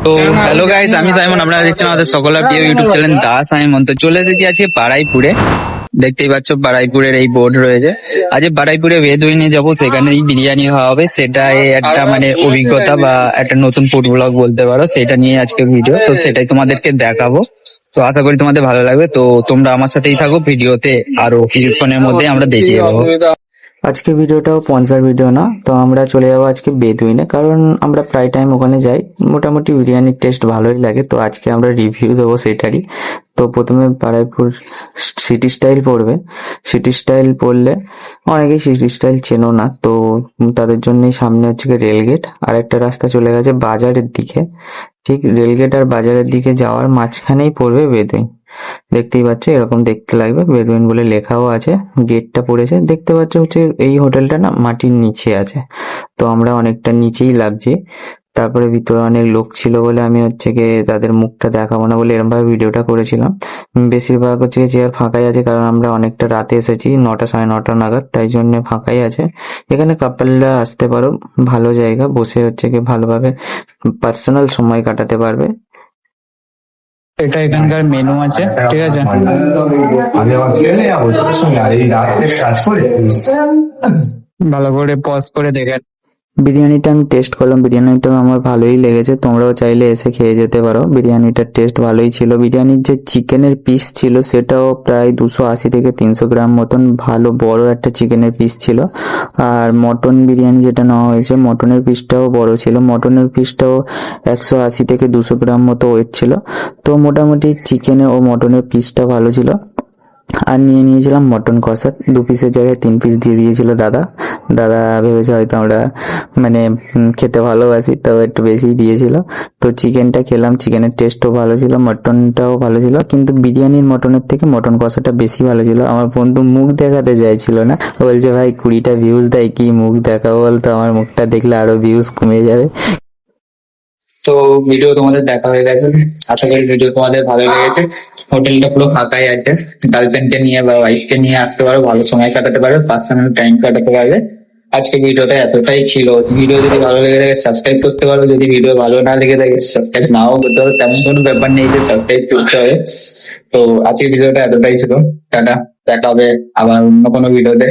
তো hello guys, আমি Simon. আপনারা দেখছেন আমাদের সকলের প্রিয় ইউটিউব চ্যানেল দা সাইমন। তো চলে এসেছি আজকে বারাইপুরে। দেখতেই পাচ্ছ বারাইপুরের এই বোর্ড রয়েছে। আজ বারাইপুরে বেদুইনে যাবো, সেখানেই বিরিয়ানি খাওয়া হবে। সেটাই একটা মানে অভিজ্ঞতা বা একটা নতুন ফুড ব্লগ বলতে পারো, সেটা নিয়ে আজকে ভিডিও। তো সেটাই তোমাদেরকে দেখাবো। তো আশা করি তোমাদের ভালো লাগবে। তো তোমরা আমার সাথেই থাকো ভিডিওতে, আরো কিছুক্ষণের মধ্যে আমরা দেখিয়ে দেবো। আজকে ভিডিওটাও স্পন্সর ভিডিও না, তো আমরা চলে যাবো আজকে বেদুইনে, কারণ আমরা প্রায় টাইম ওখানে যাই। মোটামুটি বিরিয়ানির টেস্ট ভালোই লাগে, তো আজকে আমরা রিভিউ দেবো সেটারই। তো প্রথমে বারাইপুর সিটি স্টাইল পড়বে। সিটি স্টাইল পড়লে অনেকেই সিটি স্টাইল চেনো না, তো তাদের জন্যই সামনে হচ্ছে গিয়ে রেলগেট, আর একটা রাস্তা চলে গেছে বাজারের দিকে। ঠিক রেলগেট আর বাজারের দিকে যাওয়ার মাঝখানেই পড়বে বেদুইন। দেখতেই পাচ্ছ, এরকম দেখতে লাগবে, বেদুইন বলে লেখাও আছে। গেটটা পড়েছে, দেখতে পাচ্ছ হচ্ছে এই হোটেলটা না মাটির নিচে আছে, তো আমরা অনেকটা নিচেই লাগছি। তারপরে ভিতরে অনেক লোক ছিল বলে আমি হচ্ছে গিয়ে তাদের মুখটা দেখাবো না বলে এরকম ভাবে ভিডিওটা করেছিলাম। বেশিরভাগ হচ্ছে চেয়ার ফাঁকাই আছে, কারণ আমরা অনেকটা রাতে এসেছি, 9টা 9:30 নাগাদ, তাই জন্য ফাঁকাই আছে। এখানে কাপলরা আসতে পারো, ভালো জায়গা, বসে হচ্ছে গিয়ে ভালোভাবে পার্সোনাল সময় কাটাতে পারবে। এটা এখানকার মেনু আছে, ঠিক আছে। আমি আমার ছেলে যাবো তোর সঙ্গে, আর এই রাত্রে কাজ করে ভালো করে পজ করে দেখে। বিরিয়ানিটা আমি টেস্ট করলাম, বিরিয়ানিটা আমার ভালোই লেগেছে। তোমরাও চাইলে এসে খেয়ে যেতে পারো, বিরিয়ানিটার টেস্ট ভালোই ছিল। বিরিয়ানির যে চিকেনের পিস ছিল সেটাও প্রায় 280 থেকে 300 গ্রাম মতন ভালো বড় একটা চিকেনের পিস ছিল। আর মটন বিরিয়ানি যেটা নেওয়া হয়েছে, মটনের পিসটাও বড় ছিল। মটনের পিসটাও 180 থেকে 200 গ্রাম মতো ওয়েট ছিল। তো মোটামুটি চিকেনের ও মটনের পিসটা ভালো ছিল। আর নিয়ে নিয়েছিলাম মটন কষা, 2 পিসের জায়গায় 3 পিস দিয়ে দিয়েছিল দাদা। দাদা ভেবেছে হয়তো আমরা মানে খেতে ভালোবাসি, তো একটু বেশি দিয়েছিল। তো চিকেনটা খেলাম, চিকেনের টেস্টও ভালো ছিল, মটনটাও ভালো ছিল, কিন্তু বিরিয়ানির মটনের থেকে মটন কষাটা বেশি ভালো ছিল। আমার বন্ধু মুখ দেখাতে চাইছিল না, বলছে ভাই 20টা ভিউজ দেয়, কি মুখ দেখাবো বলতো, আমার মুখটা দেখলে আরো ভিউজ কমে যাবে। তো ভিডিও তোমাদের দেখা হয়ে গেছে, আশা করি ভিডিও তোমাদের ভালো লেগেছে। হোটেলটা পুরো ফাঁকাই আছে, গার্লফ্রেন্ডকে নিয়ে বা ওয়াইফকে নিয়ে আসতে পারো, ভালো সময় কাটাতে পারো, পার্সোনাল টাইম কাটাতে পারবে। আজকে ভিডিওটা এতটাই ছিল। ভিডিও যদি ভালো লেগে থাকে সাবস্ক্রাইব করতে পারো, যদি ভিডিও ভালো না লেগে থাকে সাবস্ক্রাইব নাও করতে পারো, তেমন কোনো ব্যাপার নেই যে সাবস্ক্রাইব করতে হবে। তো আজকে ভিডিওটা এতটাই ছিল, টাটা, দেখা হবে আবার অন্য কোনো ভিডিওতে।